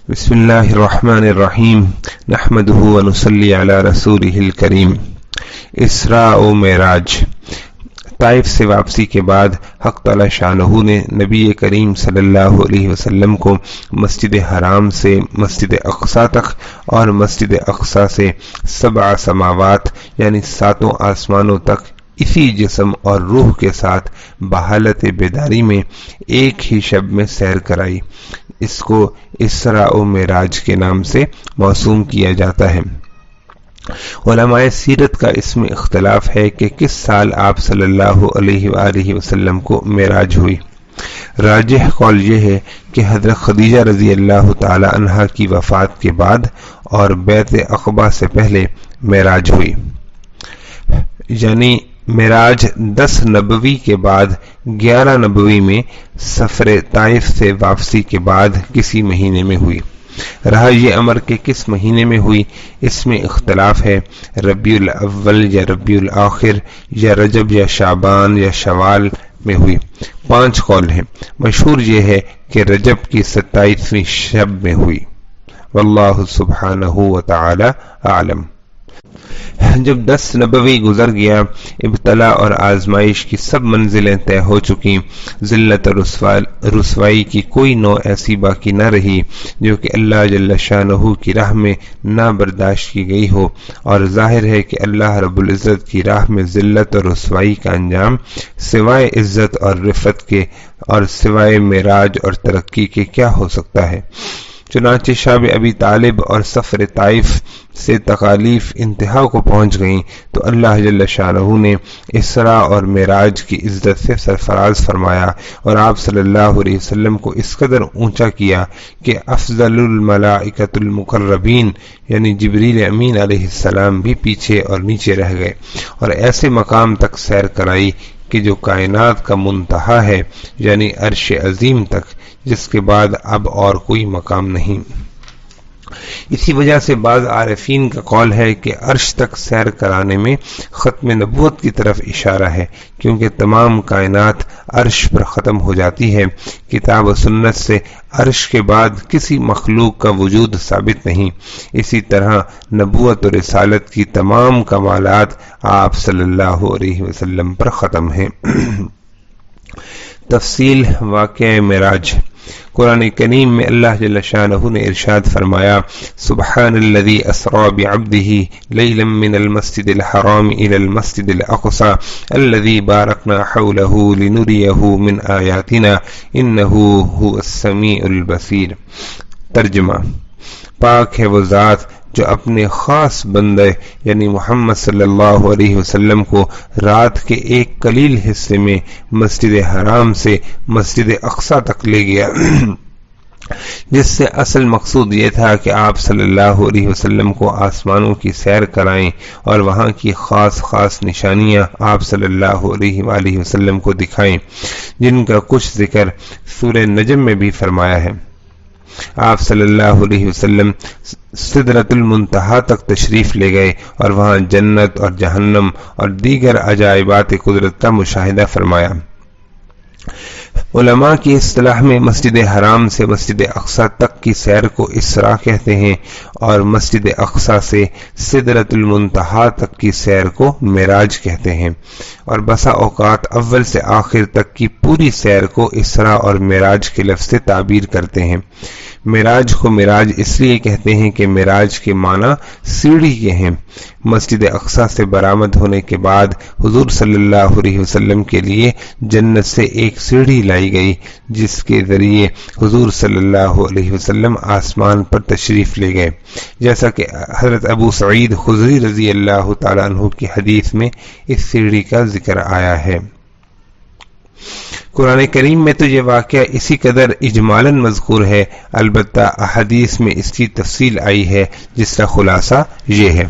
بسم اللہ الرحمن الرحیم نحمده ونصلی علی رسولہ الکریم۔ اسراء و معراج۔ طائف سے واپسی کے بعد حق تعالی شانہ نے نبی کریم صلی اللہ علیہ وسلم کو مسجد حرام سے مسجد اقصی تک اور مسجد اقصی سے 7 سماوات یعنی 7 آسمانوں تک اسی جسم اور روح کے ساتھ بحالت بیداری میں ایک ہی شب میں سیر کرائی۔ اس کو اسراء و معراج کے نام سے موسوم کیا جاتا ہے۔ علماء سیرت کا اس میں اختلاف ہے کہ کس سال آپ صلی اللہ علیہ وآلہ وسلم کو معراج ہوئی۔ راجح قول یہ ہے کہ حضرت خدیجہ رضی اللہ تعالی عنہا کی وفات کے بعد اور بیعت عقبہ سے پہلے معراج ہوئی، یعنی معراج 10 نبوی کے بعد 11 نبوی میں سفر طائف سے واپسی کے بعد کسی مہینے میں ہوئی۔ رہا یہ امر کہ کس مہینے میں ہوئی، اس میں اختلاف ہے، ربیع الاول یا ربیع الاخر یا رجب یا شعبان یا شوال میں ہوئی۔ 5 قول ہیں۔ مشہور یہ ہے کہ رجب کی 27ویں شب میں ہوئی۔ واللہ سبحانہ وتعالی اعلم۔ جب 10 نبوی گزر گیا، ابتلا اور آزمائش کی سب منزلیں طے ہو چکی، ذلت اور رسوائی کی کوئی نوع ایسی باقی نہ رہی جو کہ اللہ جل شانہ کی راہ میں نہ برداشت کی گئی ہو، اور ظاہر ہے کہ اللہ رب العزت کی راہ میں ذلت اور رسوائی کا انجام سوائے عزت اور رفعت کے اور سوائے معراج اور ترقی کے کیا ہو سکتا ہے۔ چنانچہ شب ابی طالب اور سفر طائف سے تکالیف انتہا کو پہنچ گئیں تو اللہ جل شانہ نے اسراء اور معراج کی عزت سے سرفراز فرمایا اور آپ صلی اللہ علیہ وسلم کو اس قدر اونچا کیا کہ افضل الملائکۃ المقربین یعنی جبریل امین علیہ السلام بھی پیچھے اور نیچے رہ گئے، اور ایسے مقام تک سیر کرائی کہ جو کائنات کا منتہا ہے، یعنی عرش عظیم تک، جس کے بعد اب اور کوئی مقام نہیں۔ اسی وجہ سے بعض عارفین کا قول ہے کہ عرش تک سیر کرانے میں ختم نبوت کی طرف اشارہ ہے، کیونکہ تمام کائنات عرش پر ختم ہو جاتی ہے۔ کتاب و سنت سے عرش کے بعد کسی مخلوق کا وجود ثابت نہیں۔ اسی طرح نبوت و رسالت کی تمام کمالات آپ صلی اللہ علیہ وسلم پر ختم ہیں۔ تفصیل واقعہ معراج۔ قرآن کریم میں اللہ جل شانہ نے ارشاد فرمایا، سبحان الذی اسری بعبدہ لیلا من المسجد الحرام الی المسجد الاقصی الذی بارکنا حولہ لنریہ من آیاتنا انہ هو السمیع البصیر۔ ترجمہ: پاک ہے وہ ذات جو اپنے خاص بندے یعنی محمد صلی اللہ علیہ وسلم کو رات کے ایک قلیل حصے میں مسجد حرام سے مسجد اقصی تک لے گیا، جس سے اصل مقصود یہ تھا کہ آپ صلی اللہ علیہ وسلم کو آسمانوں کی سیر کرائیں اور وہاں کی خاص نشانیاں آپ صلی اللہ علیہ وآلہ وسلم کو دکھائیں، جن کا کچھ ذکر سورہ نجم میں بھی فرمایا ہے۔ آپ صلی اللہ علیہ وسلم سدرۃ المنتہا تک تشریف لے گئے اور وہاں جنت اور جہنم اور دیگر عجائبات قدرت کا مشاہدہ فرمایا۔ علماء کی اصطلاح میں مسجد حرام سے مسجد اقصی تک کی سیر کو اسراء کہتے ہیں اور مسجد اقصی سے سدرۃ المنتہا تک کی سیر کو معراج کہتے ہیں، اور بسا اوقات اول سے آخر تک کی پوری سیر کو اسراء اور معراج کے لفظ سے تعبیر کرتے ہیں۔ معراج کو معراج اس لیے کہتے ہیں کہ معراج کے معنی سیڑھی کے ہیں۔ مسجد اقصی سے برآمد ہونے کے بعد حضور صلی اللہ علیہ وسلم کے لیے جنت سے ایک سیڑھی لائی گئی، جس کے ذریعے حضور صلی اللہ علیہ وسلم آسمان پر تشریف لے گئے، جیسا کہ حضرت ابو سعید خدری رضی اللہ تعالیٰ عنہ کی حدیث میں اس سیڑھی کا ذکر آیا ہے۔ قرآن کریم میں تو یہ واقعہ اسی قدر اجمالاً مذکور ہے، البتہ احادیث میں اس کی تفصیل آئی ہے، جس کا خلاصہ یہ ہے۔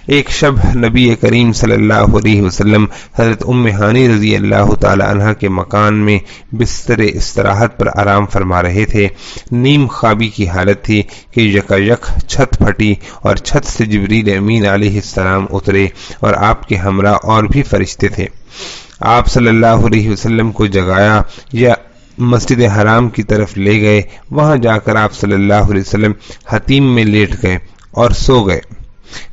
ایک شب نبی کریم صلی اللہ علیہ وسلم حضرت ام ہانی رضی اللہ تعالی عنہ کے مکان میں بستر استراحت پر آرام فرما رہے تھے۔ نیم خوابی کی حالت تھی کہ یکایک چھت پھٹی اور چھت سے جبریل امین علیہ السلام اترے اور آپ کے ہمراہ اور بھی فرشتے تھے۔ آپ صلی اللہ علیہ وسلم کو جگایا یا مسجد حرام کی طرف لے گئے۔ وہاں جا کر آپ صلی اللہ علیہ وسلم حتیم میں لیٹ گئے اور سو گئے۔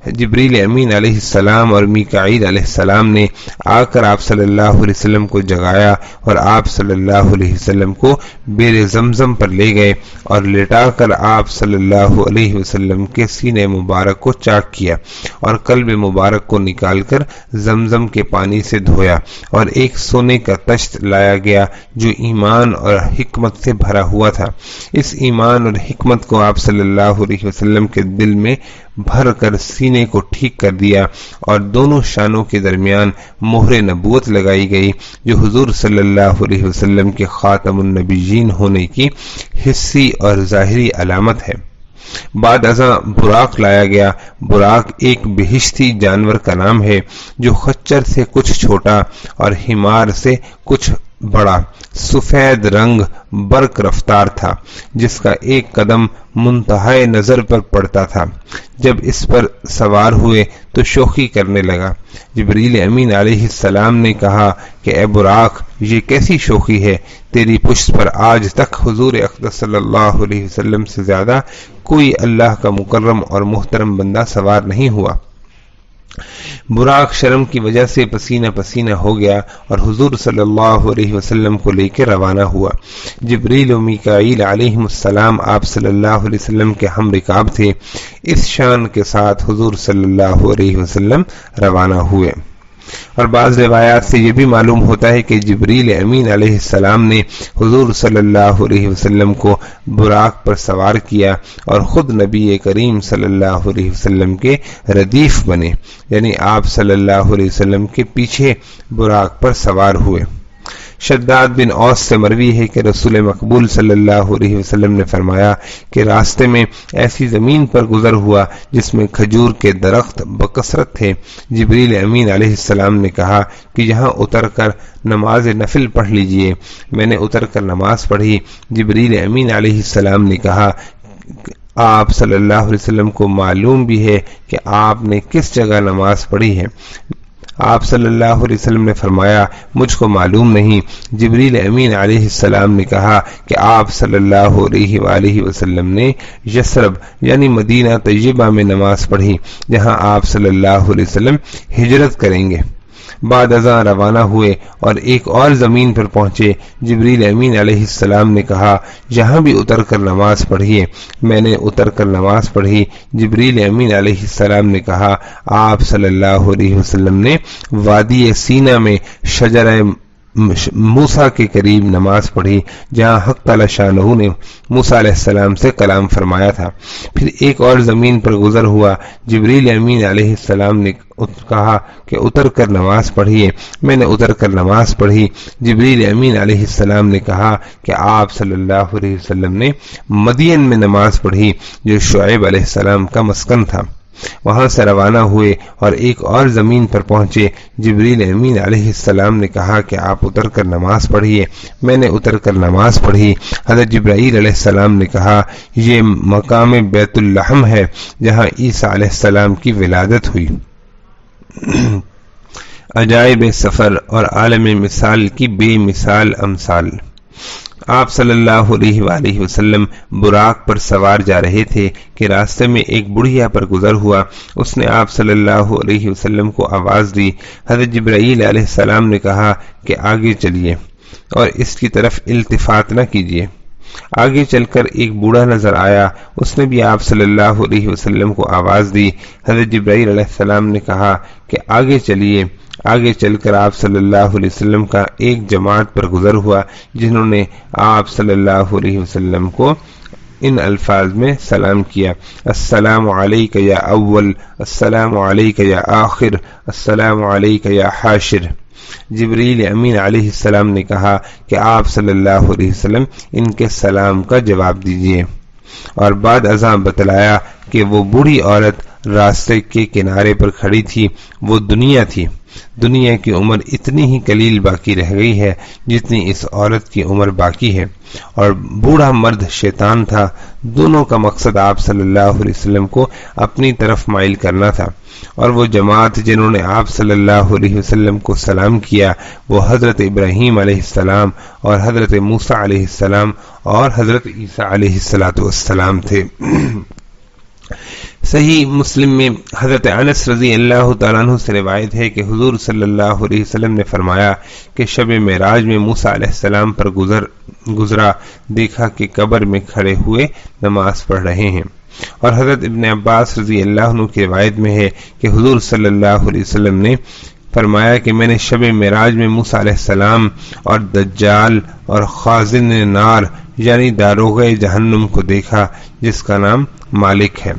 جبریل امین علیہ السلام اور میکائیل علیہ السلام نے آ کر آپ صلی اللہ علیہ وسلم کو جگایا اور آپ صلی اللہ علیہ وسلم کو بیر زمزم پر لے گئے اور لٹا کر آپ صلی اللہ علیہ وسلم کے سینے مبارک کو چاک کیا اور قلب مبارک کو نکال کر زمزم کے پانی سے دھویا، اور ایک سونے کا تشت لایا گیا جو ایمان اور حکمت سے بھرا ہوا تھا۔ اس ایمان اور حکمت کو آپ صلی اللہ علیہ وسلم کے دل میں بھر کر سینے کو ٹھیک کر دیا، اور دونوں شانوں کے درمیان مہر نبوت لگائی گئی جو حضور صلی اللہ علیہ وسلم کے خاتم النبیین ہونے کی حسی اور ظاہری علامت ہے۔ بعد ازاں براق لایا گیا۔ براق ایک بہشتی جانور کا نام ہے جو خچر سے کچھ چھوٹا اور حمار سے کچھ بڑا، سفید رنگ، برق رفتار تھا، جس کا ایک قدم منتہائے نظر پر پڑتا تھا۔ جب اس پر سوار ہوئے تو شوخی کرنے لگا۔ جبریل امین علیہ السلام نے کہا کہ اے براق، یہ کیسی شوخی ہے؟ تیری پشت پر آج تک حضور اقدس صلی اللہ علیہ وسلم سے زیادہ کوئی اللہ کا مکرم اور محترم بندہ سوار نہیں ہوا۔ براق شرم کی وجہ سے پسینہ پسینہ ہو گیا اور حضور صلی اللہ علیہ وسلم کو لے کے روانہ ہوا۔ جبریل و میکائیل علیہ السلام آپ صلی اللہ علیہ وسلم کے ہم رکاب تھے۔ اس شان کے ساتھ حضور صلی اللہ علیہ وسلم روانہ ہوئے۔ اور بعض روایات سے یہ بھی معلوم ہوتا ہے کہ جبریل امین علیہ السلام نے حضور صلی اللہ علیہ وسلم کو براق پر سوار کیا اور خود نبی کریم صلی اللہ علیہ وسلم کے ردیف بنے، یعنی آپ صلی اللہ علیہ وسلم کے پیچھے براق پر سوار ہوئے۔ شداد بن اوس سے مروی ہے کہ رسول مقبول صلی اللہ علیہ وسلم نے فرمایا کہ راستے میں ایسی زمین پر گزر ہوا جس میں کھجور کے درخت بکثرت تھے۔ جبریل امین علیہ السلام نے کہا کہ یہاں اتر کر نماز نفل پڑھ لیجئے۔ میں نے اتر کر نماز پڑھی۔ جبریل امین علیہ السلام نے کہا آپ صلی اللہ علیہ وسلم کو معلوم بھی ہے کہ آپ نے کس جگہ نماز پڑھی ہے؟ آپ صلی اللہ علیہ وسلم نے فرمایا مجھ کو معلوم نہیں۔ جبریل امین علیہ السلام نے کہا کہ آپ صلی اللہ علیہ وآلہ وسلم نے یثرب یعنی مدینہ طیبہ میں نماز پڑھی جہاں آپ صلی اللہ علیہ وسلم ہجرت کریں گے۔ بعد ازاں روانہ ہوئے اور ایک اور زمین پر پہنچے۔ جبریل امین علیہ السلام نے کہا یہاں بھی اتر کر نماز پڑھیے۔ میں نے اتر کر نماز پڑھی۔ جبریل امین علیہ السلام نے کہا آپ صلی اللہ علیہ وسلم نے وادی سینا میں شجرہ موسیٰ کے قریب نماز پڑھی جہاں حق تعالی شانہ نے موسیٰ علیہ السلام سے کلام فرمایا تھا۔ پھر ایک اور زمین پر گزر ہوا۔ جبریل امین علیہ السلام نے کہا کہ اتر کر نماز پڑھیے۔ میں نے اتر کر نماز پڑھی۔ جبریل امین علیہ السلام نے کہا کہ آپ صلی اللہ علیہ وسلم نے مدین میں نماز پڑھی جو شعیب علیہ السلام کا مسکن تھا۔ وہاں سے روانہ ہوئے اور ایک اور زمین پر پہنچے۔ جبریل امین علیہ السلام نے کہا کہ آپ اتر کر نماز پڑھیے۔ میں نے اتر کر نماز پڑھی۔ حضرت جبرائیل علیہ السلام نے کہا یہ مقام بیت اللحم ہے جہاں عیسیٰ علیہ السلام کی ولادت ہوئی۔ عجائب سفر اور عالم مثال کی بے مثال امثال۔ آپ صلی اللہ علیہ وآلہ وسلم براق پر سوار جا رہے تھے کہ راستے میں ایک بڑھیا پر گزر ہوا۔ اس نے آپ صلی اللہ علیہ وسلم کو آواز دی۔ حضرت جبرائیل علیہ السلام نے کہا کہ آگے چلیے اور اس کی طرف التفات نہ کیجیے۔ آگے چل کر ایک بوڑھا نظر آیا۔ اس نے بھی آپ صلی اللہ علیہ وسلم کو آواز دی۔ حضرت جبرائیل علیہ السلام نے کہا کہ آگے چلیے۔ آگے چل کر آپ صلی اللہ علیہ وسلم کا ایک جماعت پر گزر ہوا جنہوں نے آپ صلی اللہ علیہ وسلم کو ان الفاظ میں سلام کیا، السلام علیک یا اول، السلام علیک یا آخر، السلام علیک یا حاشر۔ جبریل امین علیہ السلام نے کہا کہ آپ صلی اللہ علیہ وسلم ان کے سلام کا جواب دیجیے، اور بعد ازاں بتلایا کہ وہ بوڑھی عورت راستے کے کنارے پر کھڑی تھی وہ دنیا تھی۔ دنیا کی عمر اتنی ہی قلیل باقی رہ گئی ہے جتنی اس عورت کی عمر باقی ہے، اور بوڑھا مرد شیطان تھا۔ دونوں کا مقصد آپ صلی اللہ علیہ وسلم کو اپنی طرف مائل کرنا تھا، اور وہ جماعت جنہوں نے آپ صلی اللہ علیہ وسلم کو سلام کیا وہ حضرت ابراہیم علیہ السلام اور حضرت موسیٰ علیہ السلام اور حضرت عیسیٰ علیہ السلام تھے۔ صحیح مسلم میں حضرت انس رضی اللہ تعالیٰ عنہ سے روایت ہے کہ حضور صلی اللہ علیہ وسلم نے فرمایا کہ شب معراج میں موسیٰ علیہ السلام پر گزرا، دیکھا کہ قبر میں کھڑے ہوئے نماز پڑھ رہے ہیں۔ اور حضرت ابن عباس رضی اللہ عنہ کی روایت میں ہے کہ حضور صلی اللہ علیہ وسلم نے فرمایا کہ میں نے شب معراج میں موسیٰ علیہ السلام اور دجال اور خازن نار یعنی داروغہ جہنم کو دیکھا جس کا نام مالک ہے۔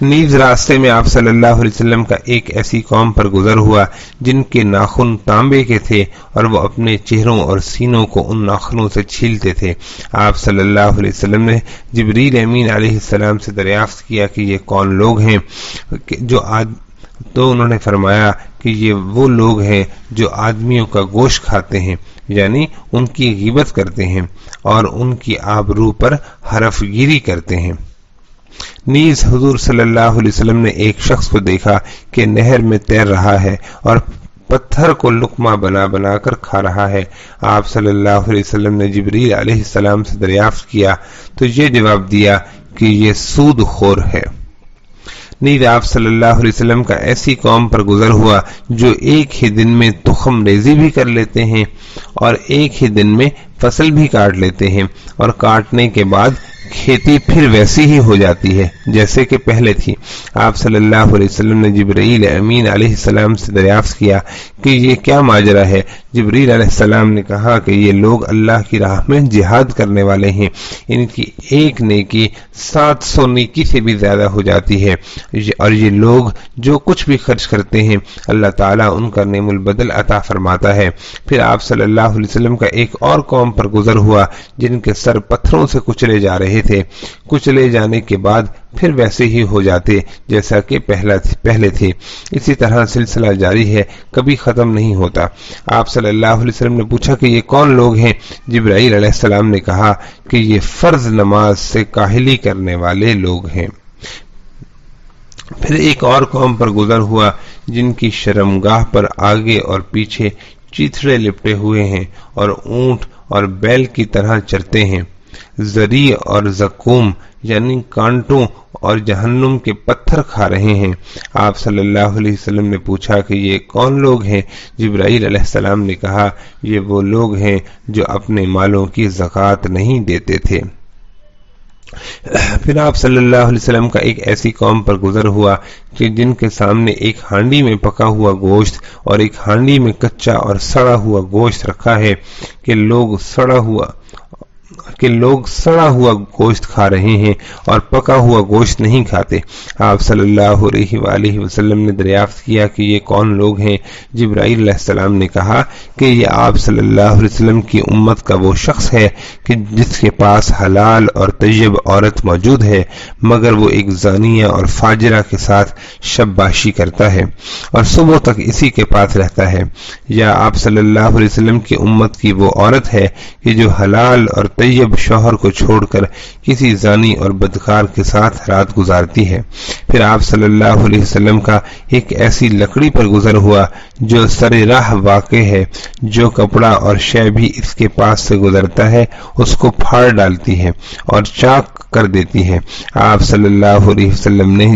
نیز راستے میں آپ صلی اللہ علیہ وسلم کا ایک ایسی قوم پر گزر ہوا جن کے ناخن تانبے کے تھے اور وہ اپنے چہروں اور سینوں کو ان ناخنوں سے چھیلتے تھے۔ آپ صلی اللہ علیہ وسلم نے جبریل امین علیہ السلام سے دریافت کیا کہ یہ کون لوگ ہیں تو انہوں نے فرمایا کہ یہ وہ لوگ ہیں جو آدمیوں کا گوشت کھاتے ہیں، یعنی ان کی غیبت کرتے ہیں اور ان کی آبرو پر حرف گیری کرتے ہیں۔ نیز حضور صلی اللہ علیہ وسلم نے ایک شخص کو دیکھا کہ نہر میں تیر رہا ہے اور پتھر کو لقمہ بنا بنا کر کھا رہا ہے۔ آپ صلی اللہ علیہ وسلم نے جبریل علیہ السلام سے دریافت کیا تو یہ جواب دیا کہ یہ سود خور ہے۔ نیز آپ صلی اللہ علیہ وسلم کا ایسی قوم پر گزر ہوا جو ایک ہی دن میں تخم ریزی بھی کر لیتے ہیں اور ایک ہی دن میں فصل بھی کاٹ لیتے ہیں، اور کاٹنے کے بعد کھیتی پھر ویسی ہی ہو جاتی ہے جیسے کہ پہلے تھی۔ آپ صلی اللہ علیہ وسلم نے جبرائیل امین علیہ السلام سے دریافت کیا کہ یہ کیا ماجرا ہے۔ جبرائیل علیہ السلام نے کہا کہ یہ لوگ اللہ کی راہ میں جہاد کرنے والے ہیں، ان کی ایک نیکی 700 نیکی سے بھی زیادہ ہو جاتی ہے، اور یہ لوگ جو کچھ بھی خرچ کرتے ہیں اللہ تعالیٰ ان کا نعم البدل عطا فرماتا ہے۔ پھر آپ صلی اللہ علیہ وسلم کا ایک اور قوم پر گزر ہوا جن کے سر پتھروں سے کچلے جا رہے تھے، کچلے جانے کے بعد پھر ویسے ہی ہو جاتے جیسا کہ پہلے تھے۔ اسی طرح سلسلہ جاری ہے، کبھی ختم نہیں ہوتا۔ آپ صلی اللہ علیہ وسلم نے پوچھا کہ یہ کون لوگ ہیں؟ جبرائیل علیہ السلام نے کہا کہ یہ فرض نماز سے کاہلی کرنے والے لوگ ہیں۔ پھر ایک اور قوم پر گزر ہوا جن کی شرمگاہ پر آگے اور پیچھے چیتھڑے لپٹے ہوئے ہیں اور اونٹ اور بیل کی طرح چرتے ہیں، زری اور زقوم یعنی کانٹوں اور جہنم کے پتھر کھا رہے ہیں۔ آپ صلی اللہ علیہ وسلم نے پوچھا کہ یہ کون لوگ ہیں؟ جبرائیل علیہ السلام نے کہا یہ وہ لوگ ہیں جو اپنے مالوں کی زکوٰۃ نہیں دیتے تھے۔ پھر آپ صلی اللہ علیہ وسلم کا ایک ایسی قوم پر گزر ہوا کہ جن کے سامنے ایک ہانڈی میں پکا ہوا گوشت اور ایک ہانڈی میں کچا اور سڑا ہوا گوشت رکھا ہے کہ لوگ سڑا ہوا گوشت کھا رہے ہیں اور پکا ہوا گوشت نہیں کھاتے۔ آپ صلی اللہ علیہ وآلہ وسلم نے دریافت کیا کہ یہ کون لوگ ہیں؟ جبرائیل علیہ السلام نے کہا کہ یہ آپ صلی اللہ علیہ وسلم کی امت کا وہ شخص ہے کہ جس کے پاس حلال اور طیب عورت موجود ہے، مگر وہ ایک زانیہ اور فاجرہ کے ساتھ شب باشی کرتا ہے اور صبح تک اسی کے پاس رہتا ہے۔ یا آپ صلی اللہ علیہ وسلم کی امت کی وہ عورت ہے کہ جو حلال اور طیب شوہر کو چھوڑ کر کسی زانی اور بدکار کے ساتھ رات گزارتی ہے۔ پھر آپ صلی اللہ علیہ وسلم کا ایک ایسی لکڑی پر گزر ہوا جو سر راہ واقع ہے، جو کپڑا اور شے بھی اس کے پاس سے گزرتا ہے اس کو پھاڑ ڈالتی ہے اور چاک کر دیتی ہے۔ آپ صلی اللہ علیہ وسلم نے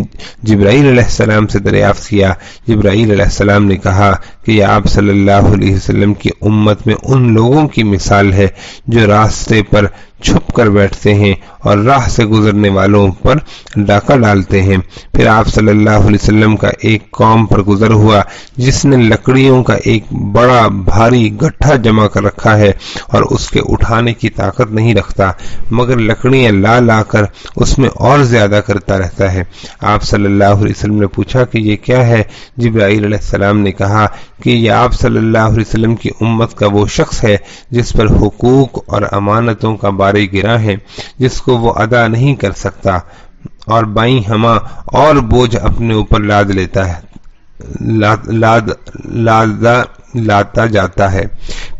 جبرائیل علیہ السلام سے دریافت کیا۔ جبرائیل علیہ السلام نے کہا کہ یہ آپ صلی اللہ علیہ وسلم کی امت میں ان لوگوں کی مثال ہے جو راستے پر چھپ کر بیٹھتے ہیں اور راہ سے گزرنے والوں پر ڈاکہ ڈالتے ہیں۔ پھر آپ صلی اللہ علیہ وسلم کا ایک قوم پر گزر ہوا جس نے لکڑیوں کا ایک بڑا بھاری گٹھا جمع کر رکھا ہے اور اس کے اٹھانے کی طاقت نہیں رکھتا، مگر لکڑیاں لا لا کر اس میں اور زیادہ کرتا رہتا ہے۔ آپ صلی اللہ علیہ وسلم نے پوچھا کہ یہ کیا ہے؟ جبرائیل علیہ السلام نے کہا کہ یہ آپ صلی اللہ علیہ وسلم کی امت کا وہ شخص ہے جس پر حقوق اور امانتوں کا بار گرا ہے، جس کو وہ ادا نہیں کر سکتا اور بائیں ہما اور بوجھ اپنے اوپر لاد لیتا ہے، لاتا جاتا ہے۔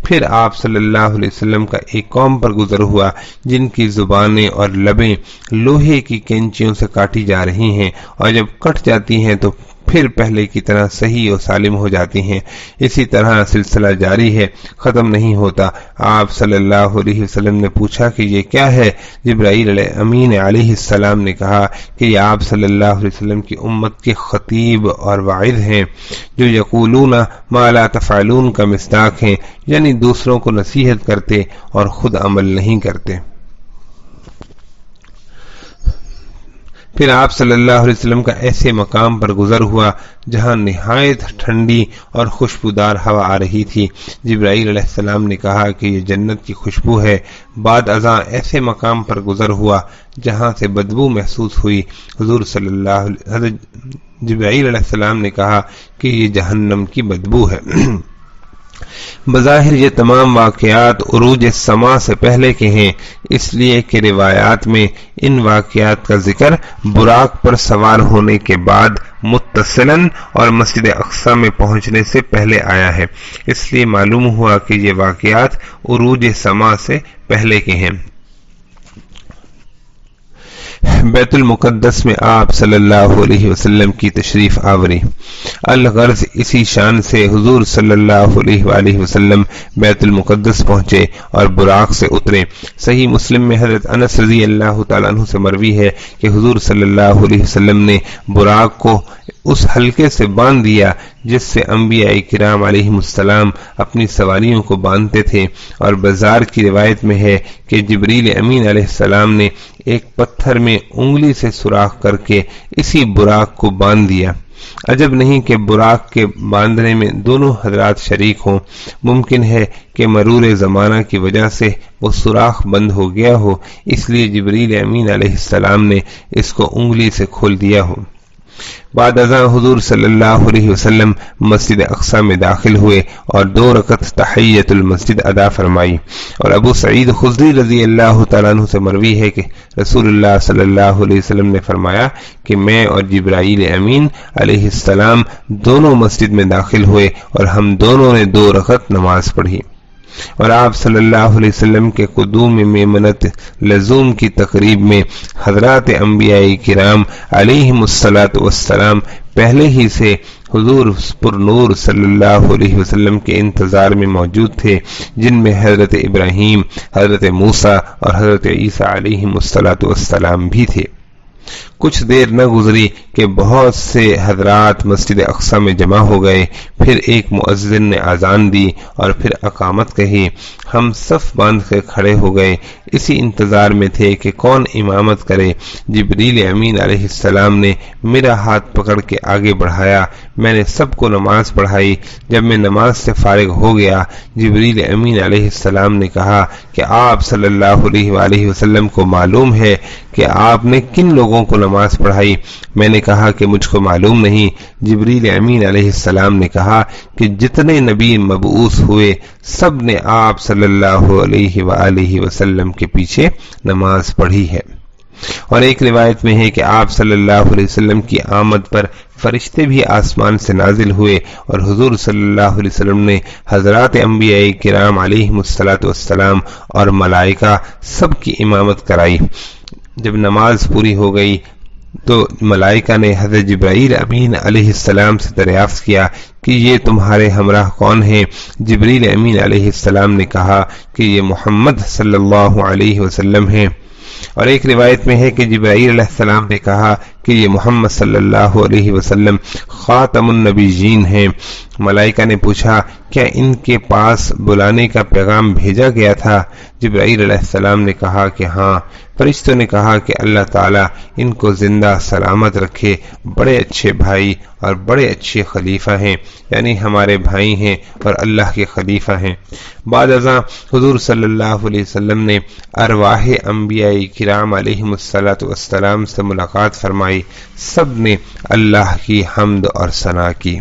پھر آپ صلی اللہ علیہ وسلم کا ایک قوم پر گزر ہوا جن کی زبانیں اور لبیں لوہے کی کینچیوں سے کاٹی جا رہی ہیں، اور جب کٹ جاتی ہیں تو پھر پہلے کی طرح صحیح و سالم ہو جاتی ہیں۔ اسی طرح سلسلہ جاری ہے، ختم نہیں ہوتا۔ آپ صلی اللہ علیہ وسلم نے پوچھا کہ یہ کیا ہے؟ جبرائیل امین علیہ السلام نے کہا کہ یہ آپ صلی اللہ علیہ وسلم کی امت کے خطیب اور واعظ ہیں، جو یقولون ما لا تفعلون کا مصداق ہیں، یعنی دوسروں کو نصیحت کرتے اور خود عمل نہیں کرتے۔ پھر آپ صلی اللہ علیہ وسلم کا ایسے مقام پر گزر ہوا جہاں نہایت ٹھنڈی اور خوشبودار ہوا آ رہی تھی۔ جبرائیل علیہ السلام نے کہا کہ یہ جنت کی خوشبو ہے۔ بعد ازاں ایسے مقام پر گزر ہوا جہاں سے بدبو محسوس ہوئی۔ حضرت جبرائیل علیہ السلام نے کہا کہ یہ جہنم کی بدبو ہے۔ بظاہر یہ تمام واقعات عروج سما سے پہلے کے ہیں، اس لیے کہ روایات میں ان واقعات کا ذکر براق پر سوار ہونے کے بعد متصلاً اور مسجد اقصی میں پہنچنے سے پہلے آیا ہے، اس لیے معلوم ہوا کہ یہ واقعات عروج سما سے پہلے کے ہیں۔ بیت المقدس میں آپ صلی اللہ علیہ وسلم کی تشریف آوری۔ الغرض اسی شان سے حضور صلی اللہ علیہ وآلہ وسلم بیت المقدس پہنچے اور براق سے اترے۔ صحیح مسلم میں حضرت انس رضی اللہ تعالیٰ عنہ سے مروی ہے کہ حضور صلی اللہ علیہ وسلم نے براق کو اس حلقے سے باندھ دیا جس سے انبیاء کرام علیہم السلام اپنی سواریوں کو باندھتے تھے، اور بازار کی روایت میں ہے کہ جبریل امین علیہ السلام نے ایک پتھر میں انگلی سے سوراخ کر کے اسی براق کو باندھ دیا۔ عجب نہیں کہ براق کے باندھنے میں دونوں حضرات شریک ہوں، ممکن ہے کہ مرور زمانہ کی وجہ سے وہ سوراخ بند ہو گیا ہو، اس لیے جبریل امین علیہ السلام نے اس کو انگلی سے کھول دیا ہو۔ بعد ازاں حضور صلی اللہ علیہ وسلم مسجد اقصی میں داخل ہوئے اور 2 رکعت تحیۃ المسجد ادا فرمائی، اور ابو سعید خدری رضی اللہ تعالیٰ عنہ سے مروی ہے کہ رسول اللہ صلی اللہ علیہ وسلم نے فرمایا کہ میں اور جبرائیل امین علیہ السلام دونوں مسجد میں داخل ہوئے اور ہم دونوں نے 2 رکعت نماز پڑھی، اور آپ صلی اللہ علیہ وسلم کے قدوم میمنت لزوم کی تقریب میں حضرات انبیاء کرام علیہم الصلاۃ والسلام پہلے ہی سے حضور پر نور صلی اللہ علیہ وسلم کے انتظار میں موجود تھے، جن میں حضرت ابراہیم، حضرت موسیٰ اور حضرت عیسیٰ علیہم الصلاۃ والسلام بھی تھے۔ کچھ دیر نہ گزری کہ بہت سے حضرات مسجد اقصی میں جمع ہو گئے، پھر ایک مؤذن نے اذان دی اور پھر اقامت کہی۔ ہم صف باندھ کے کھڑے ہو گئے، اسی انتظار میں تھے کہ کون امامت کرے۔ جبریل امین علیہ السلام نے میرا ہاتھ پکڑ کے آگے بڑھایا، میں نے سب کو نماز پڑھائی۔ جب میں نماز سے فارغ ہو گیا، جبریل امین علیہ السلام نے کہا کہ آپ صلی اللہ علیہ وآلہ وسلم کو معلوم ہے کہ آپ نے کن لوگوں کو نماز پڑھائی؟ میں نے کہا کہ مجھ کو معلوم نہیں۔ جبریل امین علیہ السلام نے کہا کہ جتنے نبی مبعوث ہوئے سب نے آپ صلی اللہ علیہ وآلہ وسلم کے پیچھے نماز پڑھی ہے۔ اور ایک روایت میں ہے کہ آپ صلی اللہ علیہ وسلم کی آمد پر فرشتے بھی آسمان سے نازل ہوئے اور حضور صلی اللہ علیہ وسلم نے حضرات انبیاء کرام علیہم الصلاۃ والسلام اور ملائکہ سب کی امامت کرائی۔ جب نماز پوری ہو گئی تو ملائکہ نے حضرت جبرائیل امین علیہ السلام سے دریافت کیا کہ یہ تمہارے ہمراہ کون ہیں؟ جبریل امین علیہ السلام نے کہا کہ یہ محمد صلی اللہ علیہ وسلم ہیں۔ اور ایک روایت میں ہے کہ جبرائیل علیہ السلام نے کہا کہ یہ محمد صلی اللہ علیہ وسلم خاتم النبیین ہیں۔ ملائکہ نے پوچھا کیا ان کے پاس بلانے کا پیغام بھیجا گیا تھا؟ جبرائیل علیہ السلام نے کہا کہ ہاں۔ فرشتوں نے کہا کہ اللہ تعالیٰ ان کو زندہ سلامت رکھے، بڑے اچھے بھائی اور بڑے اچھے خلیفہ ہیں، یعنی ہمارے بھائی ہیں اور اللہ کے خلیفہ ہیں۔ بعد ازاں حضور صلی اللہ علیہ وسلم نے ارواح انبیاء کرام علیہم الصلاۃ والسلام سے ملاقات فرمائی، سب نے اللہ کی حمد اور ثنا کی۔